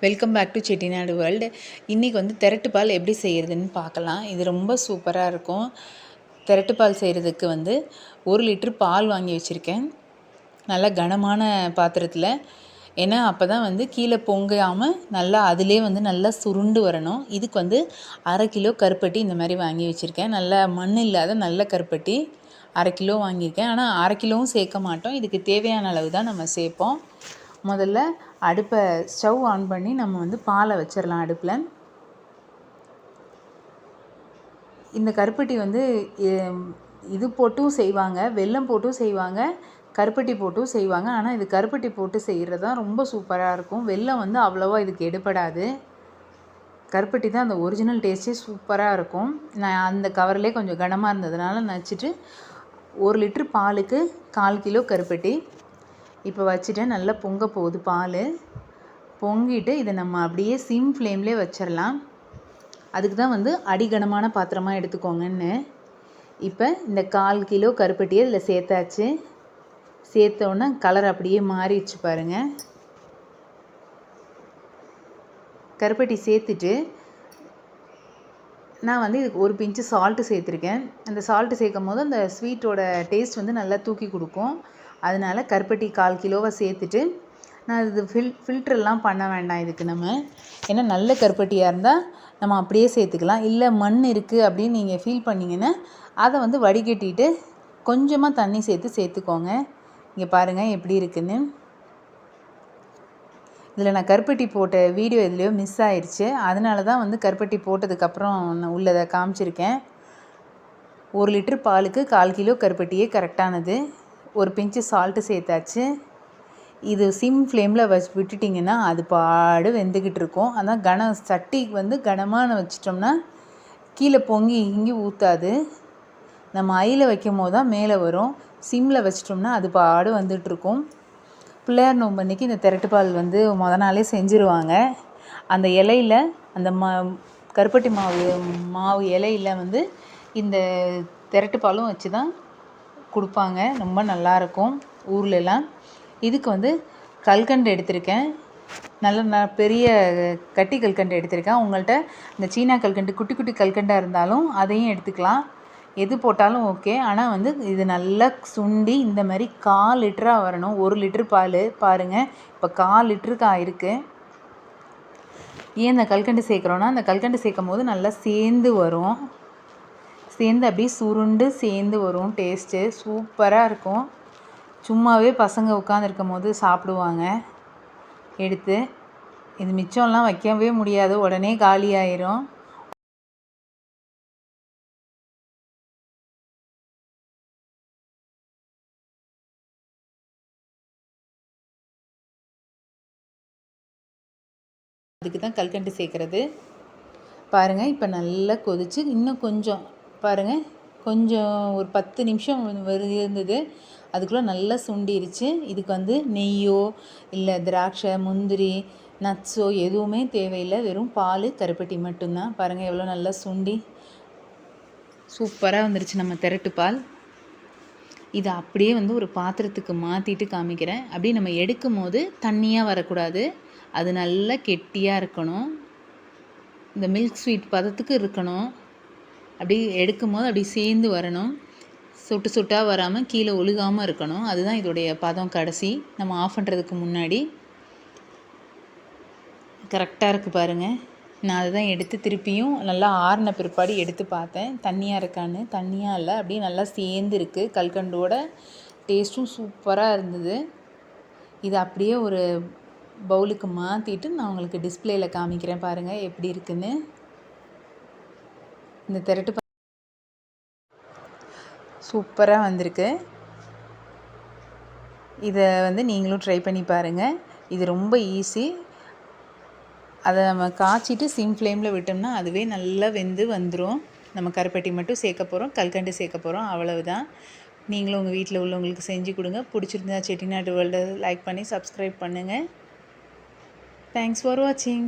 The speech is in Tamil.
Welcome back to Chettinad world. இன்றைக்கி வந்து திரட்டுப்பால் எப்படி செய்கிறதுன்னு பார்க்கலாம். இது ரொம்ப சூப்பராக இருக்கும். திரட்டுப்பால் செய்கிறதுக்கு வந்து 1 லிட்ரு பால் வாங்கி வச்சுருக்கேன், நல்லா கனமான பாத்திரத்தில். ஏன்னா அப்போ தான் வந்து கீழே பொங்காமல் நல்லா அதிலே வந்து நல்லா சுருண்டு வரணும். இதுக்கு வந்து 1/2 கிலோ கருப்பட்டி இந்த மாதிரி வாங்கி வச்சுருக்கேன். நல்லா மண் இல்லாத நல்ல கருப்பட்டி 1/2 கிலோ வாங்கியிருக்கேன். ஆனால் 1/2 கிலோவும் சேர்க்க மாட்டோம், இதுக்கு தேவையான அளவு தான் நம்ம சேர்ப்போம். முதல்ல அடுப்பை ஸ்டவ் ஆன் பண்ணி நம்ம வந்து பாலை வச்சிடலாம் அடுப்பில். இந்த கருப்பட்டி வந்து இது போட்டும் செய்வாங்க, வெல்லம் போட்டும் செய்வாங்க, கருப்பட்டி போட்டும் செய்வாங்க. ஆனால் இது கருப்பட்டி போட்டு செய்கிறது தான் ரொம்ப சூப்பராக இருக்கும். வெல்லம் வந்து அவ்வளோவா இதுக்கு எடுபடாது. கருப்பட்டி தான் அந்த ஒரிஜினல் டேஸ்ட்டே சூப்பராக இருக்கும். நான் அந்த கவர்லேயே கொஞ்சம் கனமாக இருந்ததுனால நச்சுட்டு 1 லிட்ரு பாலுக்கு 1/4 கிலோ கருப்பட்டி இப்போ வச்சுட்டேன். நல்லா பொங்க போகுது பால். பொங்கிட்டு இதை நம்ம அப்படியே சிம் ஃப்ளேம்லேயே வச்சிடலாம். அதுக்கு தான் வந்து அடிகனமான பாத்திரமாக எடுத்துக்கோங்கன்னு. இப்போ இந்த 1/4 கிலோ கருப்பட்டியை இதில் சேர்த்தாச்சு. சேர்த்தோன்னே கலர் அப்படியே மாறிடுச்சு பாருங்கள். கருப்பட்டி சேர்த்துட்டு நான் வந்து இதுக்கு 1 பிஞ்சு சால்ட்டு சேர்த்துருக்கேன். அந்த சால்ட்டு சேர்க்கும் போது அந்த ஸ்வீட்டோட டேஸ்ட் வந்து நல்லா தூக்கி கொடுக்கும். அதனால் கருப்பட்டி 1/4 கிலோவை சேர்த்துட்டு நான் இது ஃபில்ட்ரெல்லாம் பண்ண வேண்டாம் இதுக்கு நம்ம. ஏன்னா நல்ல கருப்பட்டியாக இருந்தால் நம்ம அப்படியே சேர்த்துக்கலாம். இல்லை மண் இருக்குது அப்படின்னு நீங்கள் ஃபீல் பண்ணிங்கன்னா அதை வந்து வடிகட்டிட்டு கொஞ்சமாக தண்ணி சேர்த்துக்கோங்க. இங்கே பாருங்கள் எப்படி இருக்குன்னு. இதில் நான் கருப்பட்டி போட்ட வீடியோ எதுலேயோ மிஸ் ஆயிடுச்சு, அதனால தான் வந்து கருப்பட்டி போட்டதுக்கப்புறம் நான் உள்ளதை காமிச்சிருக்கேன். 1 லிட்ரு பாலுக்கு 1/4 கிலோ கருப்பட்டியே கரெக்டானது. 1 பிஞ்சு சால்ட்டு சேர்த்தாச்சு. இது சிம் ஃப்ளேமில் விட்டுட்டிங்கன்னா அது பாடு வெந்துக்கிட்டு இருக்கும். அதான் சட்டிக்கு வந்து கனமான வச்சிட்டோம்னா கீழே பொங்கி இங்கி ஊற்றாது. நம்ம ஐயில் வைக்கும் போது தான் மேலே வரும். சிம்மில் வச்சிட்டோம்னா அது பாடு வந்துட்டுருக்கும். பிள்ளையார் நோம்பு அன்றைக்கி இந்த திரட்டுப்பால் வந்து நாளே செஞ்சுருவாங்க. அந்த இலையில் அந்த கருப்பட்டி மாவு இலையில் வந்து இந்த திரட்டுப்பாலும் வச்சு தான் கொடுப்பாங்க. ரொம்ப நல்லாயிருக்கும் ஊர்லெலாம். இதுக்கு வந்து கல்கண்டு எடுத்திருக்கேன். நல்ல பெரிய கட்டி கல்கண்டு எடுத்திருக்கேன். உங்கள்கிட்ட இந்த சீனா கல்கண்டு குட்டி குட்டி கல்கண்டாக இருந்தாலும் அதையும் எடுத்துக்கலாம், எது போட்டாலும் ஓகே. ஆனால் வந்து இது நல்லா சுண்டி இந்த மாதிரி 1/4 லிட்டராக வரணும். 1 லிட்ரு பால் பாருங்கள், இப்போ 1/4 லிட்டருக்கு ஆயிருக்கு. ஏன் இந்த கல்கண்டு சேர்க்குறோன்னா அந்த கல்கண்டு சேர்க்கும் போது நல்லா சேர்ந்து வரும். சேர்ந்து அப்படியே சுருண்டு சேர்ந்து வரும். டேஸ்ட்டு சூப்பராக இருக்கும். சும்மாவே பசங்க உட்காந்துருக்கும் போது சாப்பிடுவாங்க எடுத்து. இது மிச்சம்லாம் வைக்கவே முடியாது, உடனே காலி ஆயிரும். அதுக்கு தான் கல்கண்டு சேர்க்குறது. பாருங்கள் இப்போ நல்லா கொதிச்சு இன்னும் கொஞ்சம் பாருங்கள், கொஞ்சம் ஒரு 10 நிமிஷம் இருந்தது, அதுக்குள்ளே நல்லா சுண்டிருச்சு. இதுக்கு வந்து நெய்யோ இல்லை திராட்சை முந்திரி நட்ஸோ எதுவுமே தேவையில்லை, வெறும் பால் கருப்பட்டி மட்டும்தான். பாருங்கள் எவ்வளோ நல்லா சுண்டி சூப்பராக வந்துருச்சு நம்ம திரட்டுப்பால். இதை அப்படியே வந்து ஒரு பாத்திரத்துக்கு மாற்றிட்டு காமிக்கிறேன். அப்படியே நம்ம எடுக்கும் போது தண்ணியாக வரக்கூடாது, அது நல்லா கெட்டியாக இருக்கணும். இந்த மில்க் ஸ்வீட் பதத்துக்கு இருக்கணும். அப்படி எடுக்கும் போது அப்படி சேர்ந்து வரணும். சொட்டு சொட்டாக வராமல் கீழே ஒழுகாமல் இருக்கணும். அதுதான் இதோடைய பதம். கடைசி நம்ம ஆஃப் பண்ணுறதுக்கு முன்னாடி கரெக்டாக இருக்குது பாருங்கள். நான் அதை தான் எடுத்து திருப்பியும் நல்லா ஆறின பிற்பாடு எடுத்து பார்த்தேன் தண்ணியாக இருக்கான்னு. தண்ணியாக இல்லை, அப்படியே நல்லா சேர்ந்து இருக்குது. கல்கண்டோட டேஸ்ட்டும் சூப்பராக இருந்தது. இது அப்படியே ஒரு பவுலுக்கு மாற்றிட்டு நான் உங்களுக்கு டிஸ்பிளேயில் காமிக்கிறேன் பாருங்கள் எப்படி இருக்குன்னு. இந்த திரட்டு சூப்பராக வந்திருக்கு. இதை வந்து நீங்களும் ட்ரை பண்ணி பாருங்கள். இது ரொம்ப ஈஸி. அதை நம்ம காய்ச்சிட்டு சிம் ஃப்ளேமில் விட்டோம்னா அதுவே நல்லா வெந்து வந்துடும். நம்ம கருப்பட்டி மட்டும் சேர்க்க போகிறோம், கல்கண்டு சேர்க்க போகிறோம், அவ்வளவுதான். நீங்களும் உங்கள் வீட்டில் உள்ளவங்களுக்கு செஞ்சு கொடுங்க. பிடிச்சிருந்தா செட்டிநாடு வேர்ல்டை லைக் பண்ணி சப்ஸ்கிரைப் பண்ணுங்கள். தேங்க்ஸ் ஃபார் வாட்சிங்.